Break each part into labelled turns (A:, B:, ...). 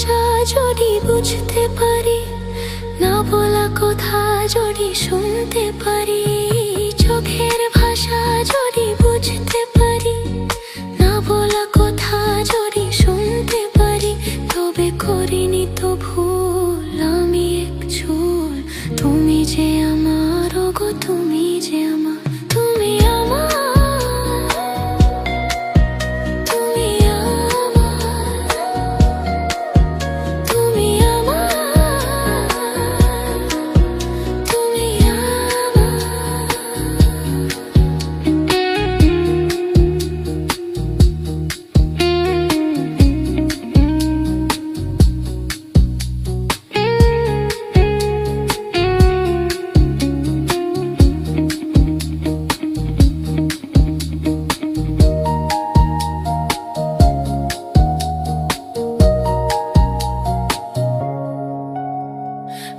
A: ভাষা যদি বুঝতে পারি, না বলা কথা যদি শুনতে পারি, চোখের ভাষা যদি বুঝতে পারি, না বলা কথা যদি শুনতে পারি, তবে করিনি তো ভুল আমি এক চুল। তুমি যে আমার, ওগো তুমি যে আমার, তুমি আমার, তুমি আমার, তুমি আমার, তুমি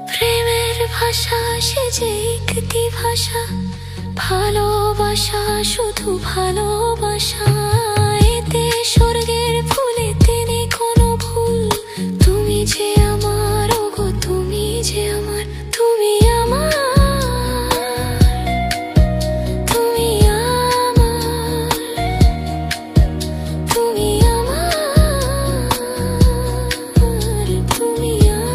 A: প্রেমের ভাষা সে যে একটি ভাষা, ভালোবাসা শুধু ভালোবাসা, এতে স্বর্গের ফুলেতে নেই কোনো ভুল। তুমি যে আমার, ওগো তুমি যে আমার, তুমি আমার, তুমি আমার, তুমি আমার, তুমি আমার।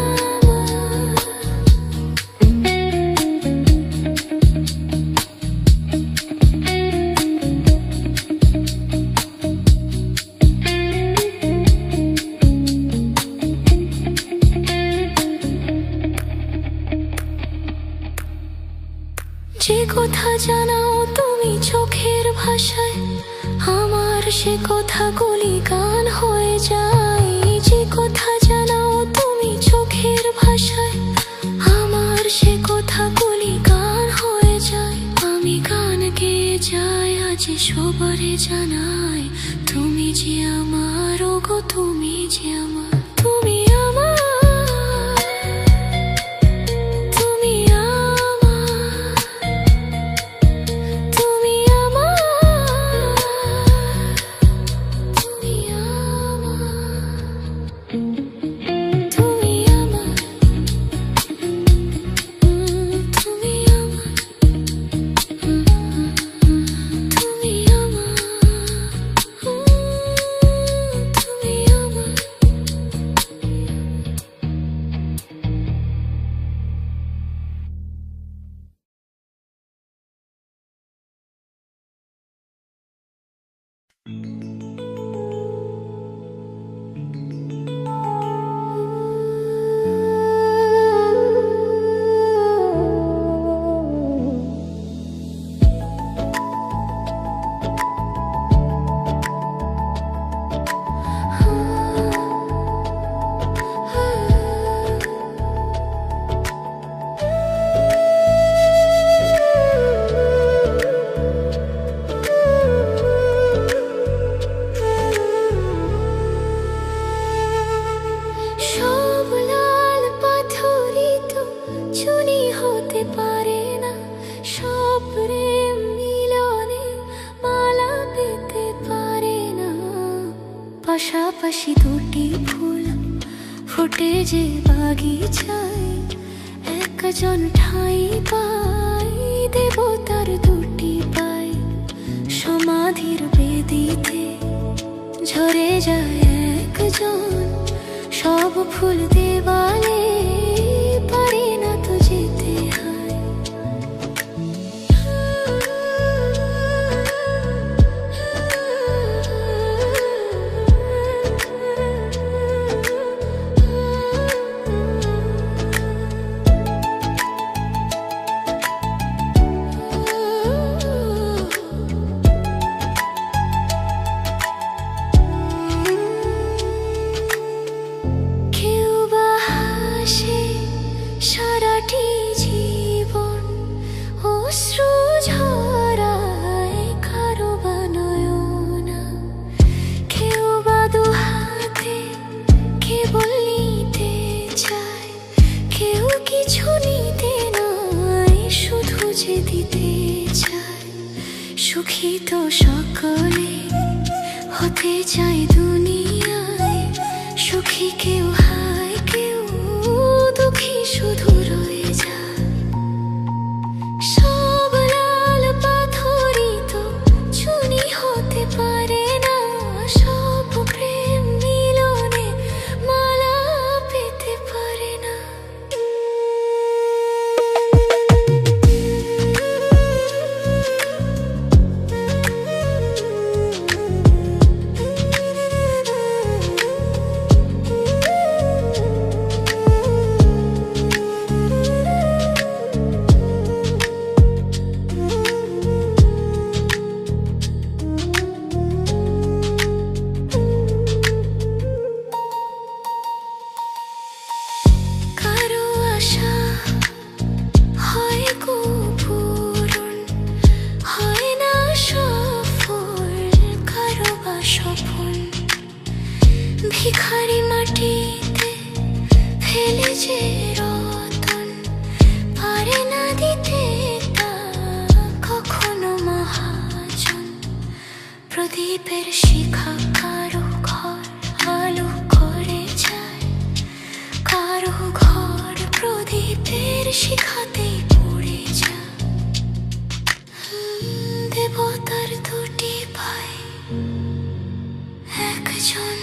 A: যে কথা জানাও তুমি চোখের ভাষায়, আমার সে কথাগুলি গান হয়ে যায়। যে কথা জানাও তুমি চোখের ভাষায়, আমার সে কথাগুলি গান হয়ে যায়। আমি গান গেয়ে যাই আজ সবারে জানাই, তুমি যে আমার, ওগো তুমি যে আমার, তুমি আমার, তুমি আমার, তুমি আমার, তুমি আমার, তুমি আমার, তুমি আমার, তুমি আমার, তুমি আমার। সব লাল পাথরই তো চুনি হতে পারে না, সব প্রেম মিলনে মালা পেতে পারে না। পাশাপাশি দুটি ফুল ফুটে যে বাগিচায়, একজন ঠাঁই পায় দেবতার দুটি পায়। সমাধির বেদিতে ঝরে যায় একজন, সব ফুল দেওয়ালে পারে না তো যেতে হয়। কেউ বা হাসে সারাটি জীবন, অশ্রু ঝরায় কারো বা নয়না। কেউ বা দুহাতে কেবল নিতে চায়, কেউ কিছু নিতে নয় শুধু যে দিতে চায়। সুখী তো সকলে হতে চায় দুনিয়ায়, সুখী কেউ শিখাতেই পড়ে যা। দেবতার দুটি ভাই, একজন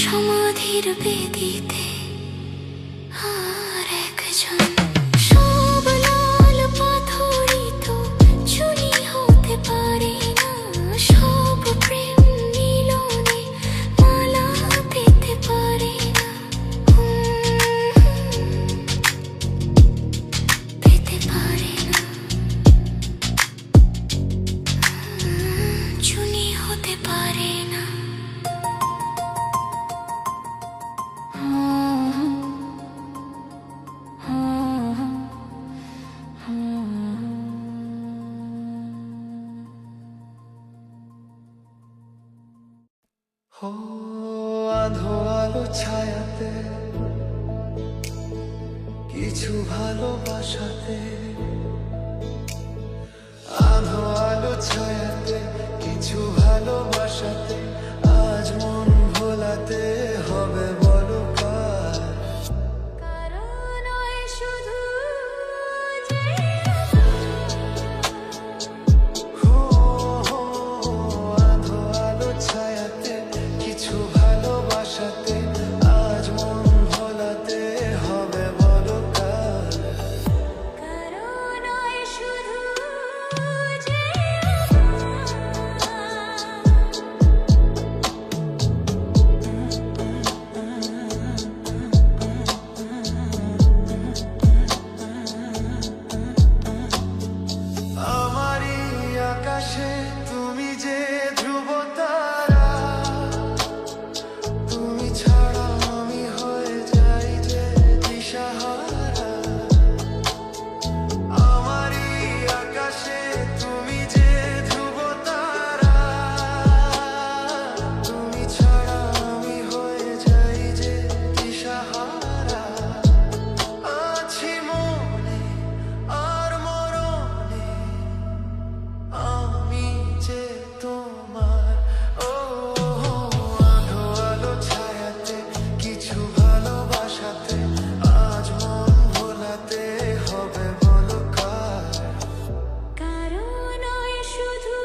A: সমাধির বেদিতে, আর একজন সব লাল পাথরই তো চুনি হতে পারে না। সব প্রেম মিলনে মালা পেতে পারে না, পেতে পারে না, চুনি হতে পারে না।
B: আধো আলো ছায়াতে কিছু ভালোবাসাতে, আধো আলো ছায়াতে কিছু ভালোবাসাতে, আজ মন ভোলাতে হবে বলো কার।
A: কারণ ওই শুধু
B: আধো আলো ছায়াতে কিছু ভালোবাসাতে, আজ মন ভোলাতে হবে বলো কার।
A: কারণ ওই শুধু
B: আমারই আকাশে তুমি যে ধ্রুব তারা, তুমি ছাড়া আমি হয়ে যাই যে দিশাহারা। আমারই আকাশে তুমি যে ধ্রুব তারা, তুমি ছাড়া আমি হয়ে যাই যে দিশাহারা। আছি মনে আর মরণে আমি যে তোমার। ও আধো আলো ছায়াতে কিছু ভালোবাসাতে, আজ মন ভোলাতে হবে বলো কার।
A: কারণ ওই শুধু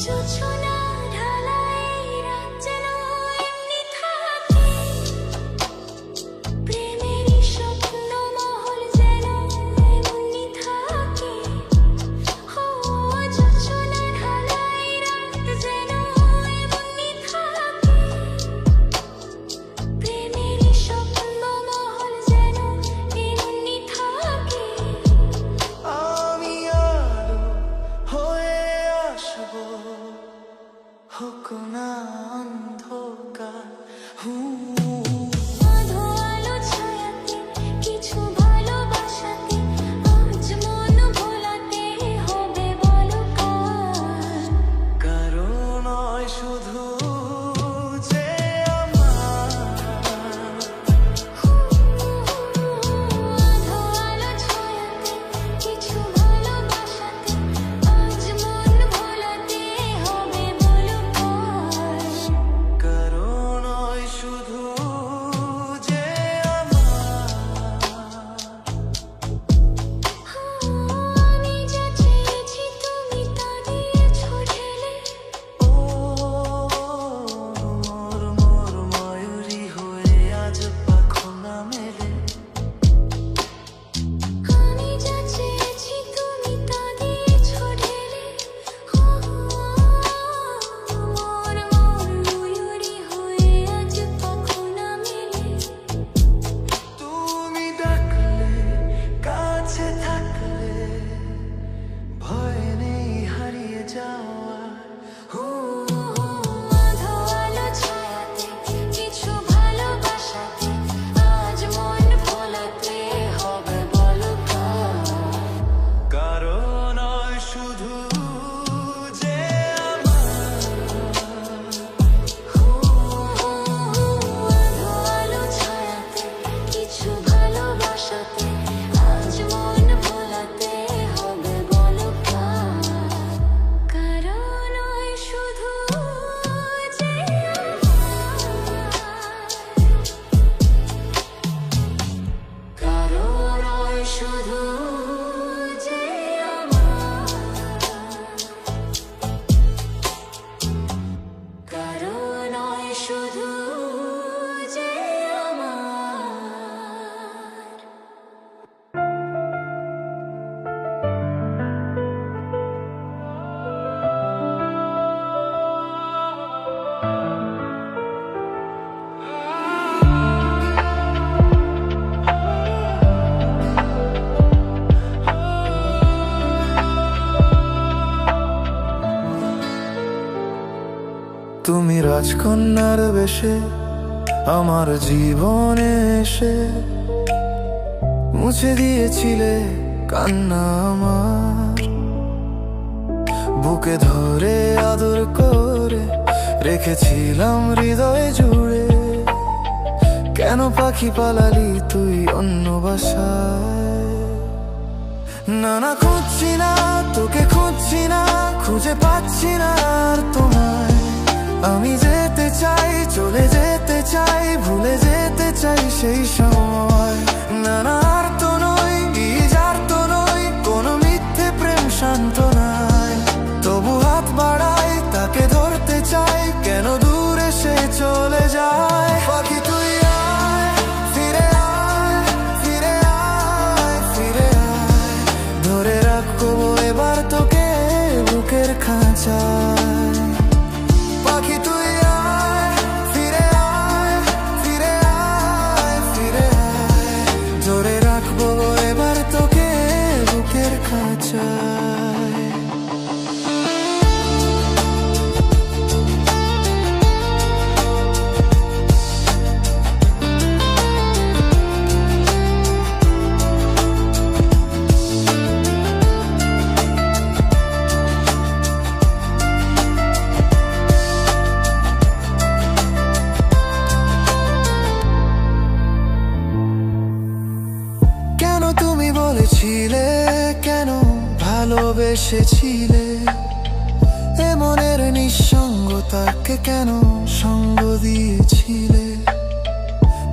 A: জোছনা ঢালাই রাত যেন এমনি থাকে, প্রেমেরই স্বপ্ন মহল যেন এমনি থাকে। ও জোছনা ঢালাই রাত যেন এমনি থাকে, প্রেমেরই স্বপ্ন মহল যেন এমনি থাকে।
B: আমি আলো হয়ে আসবো, হোক না অন্ধকার।
A: আধো আলো ছায়াতে কিছু ভালোবাসাতে, আজ মন ভোলাতে হবে বলো কার।
B: কারণ নয় শুধু যে আমার,
A: আধো আলো ছায়াতে কিছু ভালোবাসাতে, আজ মন ভোলাতে হবে বলো কার।
B: তুমি রাজকন্যার বেশে আমার জীবনে এসে মুছে দিয়েছিলে কান্না আমার। বুকে ধরে আদর করে রেখেছিলাম হৃদয়ে জুড়ে। কেন পাখি পালালি তুই অন্য বাসায়? না না, খুঁজছি না তোকে, খুঁজছি না, খুঁজে পাচ্ছি না আর তোমায়। আমি যেতে চাই, চলে যেতে চাই, ভুলে যেতে চাই সেই সময়। না না, আর তো নই, যার তো নই, কোনো মিথ্যে প্রেম শান্ত নাই। তবু হাত বাড়াই, তাকে ধরতে চাই, কেন দূরে সে চলে যায়। পাখি তুই আয়, ফিরে আয়, ফিরে আয়, ফিরে আয়। ধরে রাখবো এবার তোকে বুকের খাঁচায়। পাখি তুই আয়, ফিরে আয়, ফিরে আয়, ফিরে আয়। ধরে রাখবো এবার তোকে বুকের খাঁচায়। কেন তুমি বলেছিলে, কেন ভালোবেসেছিলে, এ মনের নিঃসঙ্গতাকে কেন সঙ্গ দিয়েছিলে?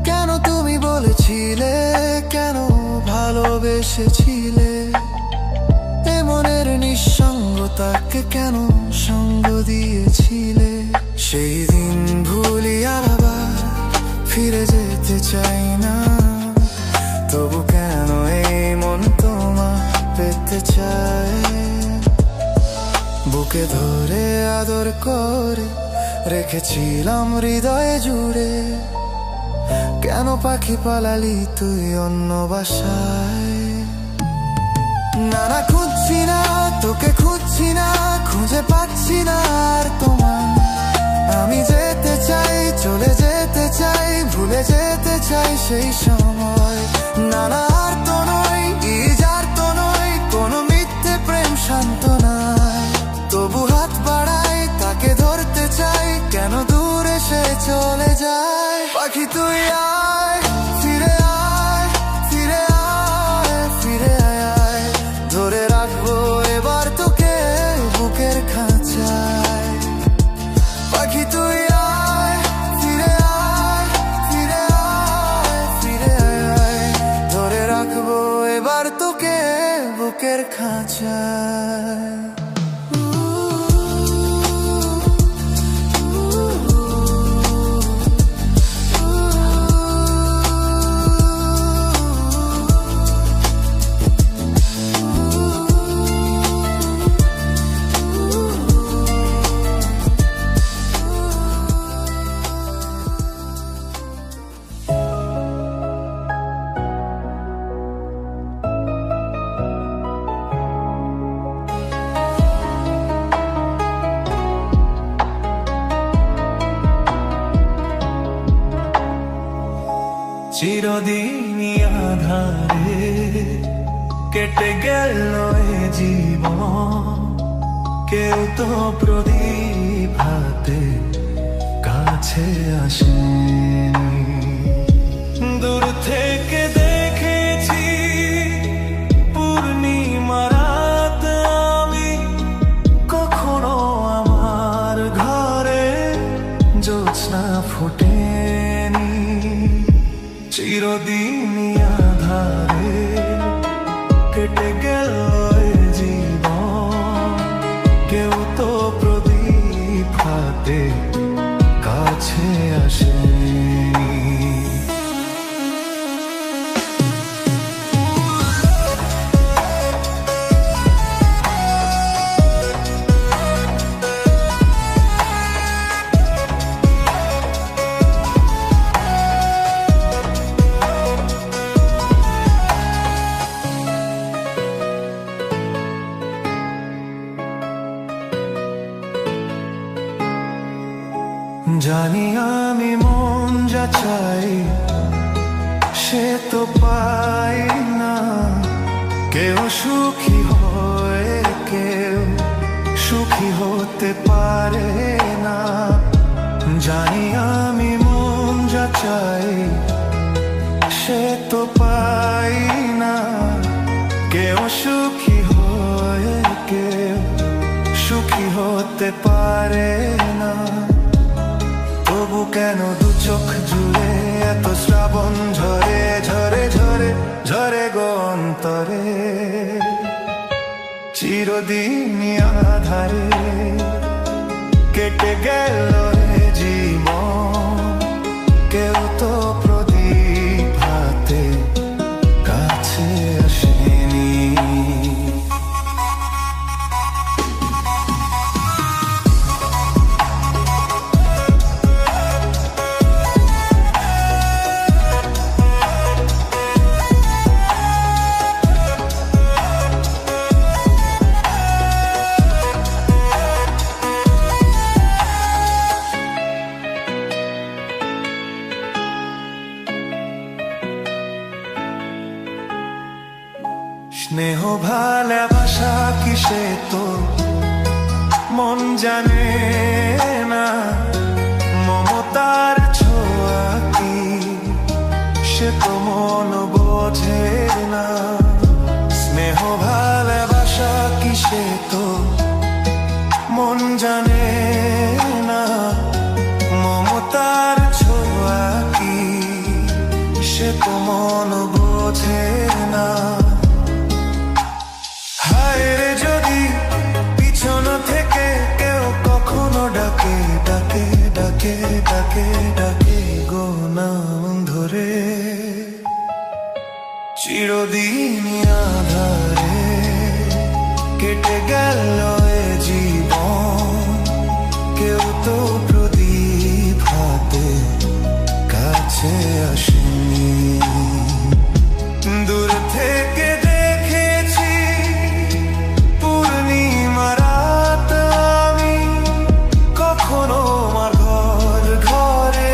B: কেন তুমি বলেছিলে, কেন ভালোবেসেছিলে, এ মনের নিঃসঙ্গতাকে কেন সঙ্গ দিয়েছিলে? সেই দিন ভুলি আবার ফিরে যেতে চাই না, তবু কেন এই মন তোমায় পেতে চায়? বুকে ধরে আদর করে রেখেছিলাম হৃদয়ে জুড়ে। কেন পাখি পালালি তুই অন্য বাসায়? না না, খুঁজছি না তোকে, খুঁজছি না, খুঁজে পাচ্ছি না আর তোমায়। আমি যেতে চাই, চলে যেতে চাই, ভুলে যেতে চাই সেই সময়। না না, আর তো নই, যার তো নই, কোনো মিথ্যে প্রেম শান্ত নাই। তবু হাত বাড়াই, তাকে ধরতে চাই, কেন দূরে সে চলে যায়। পাখি তুই আয়, ফিরে আয়, ফিরে আয়, ফিরে আয়। ধরে রাখবো এবার তোকে বুকের খাঁচায়। পাখি তুই আয়, ফিরে আয়, ফিরে আয়, ফিরে আয়। ধরে রাখবো এবার তোকে বুকের খাঁচায়।
C: চিরদিনই আধারে কেটে গেল এ জীবন, কেউ তো প্রদীপ হাতে কাছে আসেনি। দূর থেকে দেখেছি পূর্ণিমা রাত আমি, কখনো আমার ঘরে জ্যোৎস্না ফোটেনি। চিরদিনই আধারে কেটে গেল এ জীবন, কেউ তো প্রদীপ জানি আমি মন যা চাই সে তো পাই না, কেউ সুখী হয় কেউ সুখী হতে পারে না। জানি আমি মন যা চাই সে তো পাই না, কেউ সুখী হয় কেউ সুখী হতে পারে না। তবু কেন দু চোখ জুড়ে এত শ্রাবণ ঝরে ঝরে ঝরে ঝরে গো অন্তরে, চিরদিন আধারে কেটে গেল এ জীবন, কেউ তো প্রদীপ হাতে কাছে আসেনি। স্নেহ ভালোবাসা কিসে তো মন জানে না, মমতার ছোঁয়া কি সে তো মন বোঝে না। স্নেহ ভালোবাসা কিসে তো মন জানে না, মমতার ছোঁয়া কি সে তো মন বোঝে না। হায়রে যদি পিছন থেকে কেউ কখনো ডাকে ডাকে ডাকে ডাকে ডাকে গো নাম ধরে, চিরদিন আধারে কেটে গেল এ জীবন, কেউ তো প্রদীপ হাতে কাছে আসেনি। দূর থেকে দেখেছি পূর্ণিমা রাত আমি, কখনো আমার ঘর ঘরে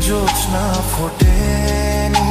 C: জ্যোৎস্না ফোটেনি।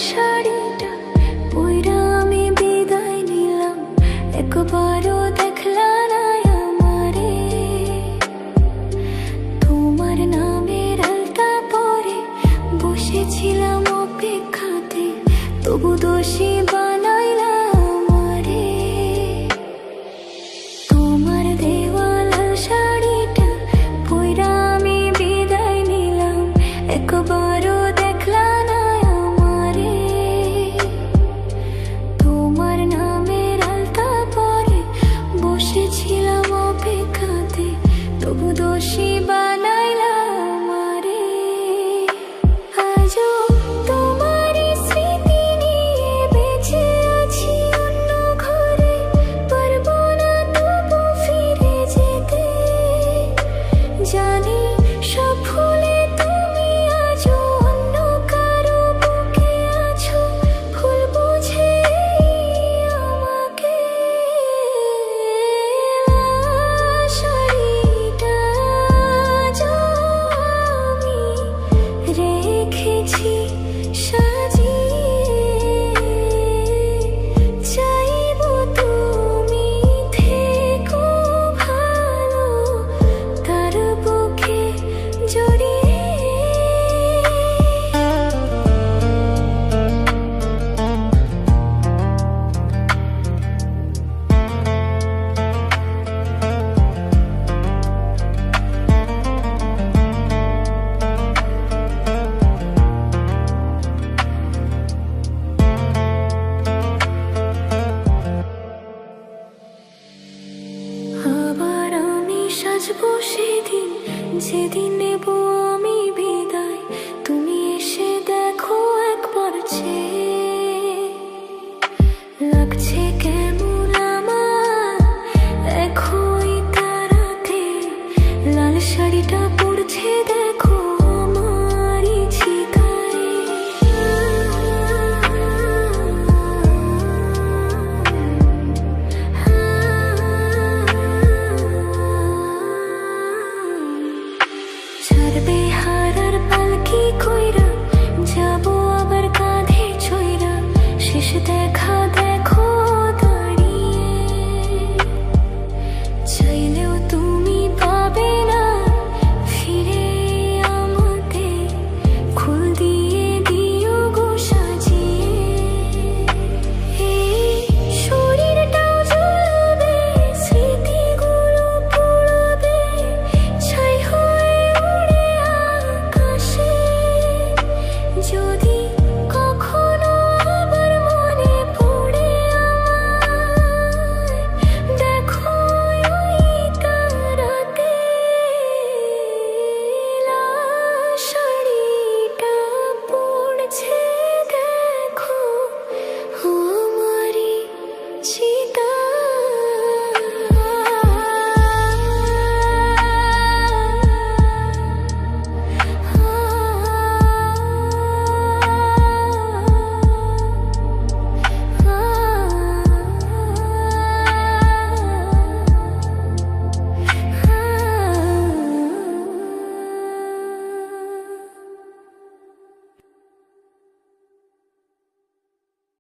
A: শাড়িটা পইরা আমি বিদায় নিলাম, একবারও দেখলা না আমারে। তোমার নামের আলতা পরে বসেছিলাম অপেক্ষাতে, তবু দোষী বানাইলা আমারে। তোমার দেওয়া লাল শাড়িটা পইরা আমি বিদায় নিলাম, একবারও দেখলা না আমারে। তোমার নামের আলতা পরে বসেছিলাম অপেক্ষাতে, তবু দোষী বানাইলা আমারে। আজও তোমারই স্মৃতি নিয়ে বেঁচে আছি অন্য ঘরে, পারবো না তবু ফিরে যেতে। জানি সব ভুলে তুমি আজও অন্য কারো বুকে আছো, ভুল বুঝে আমাকে। শাড়িটা আজও আমি রেখেছি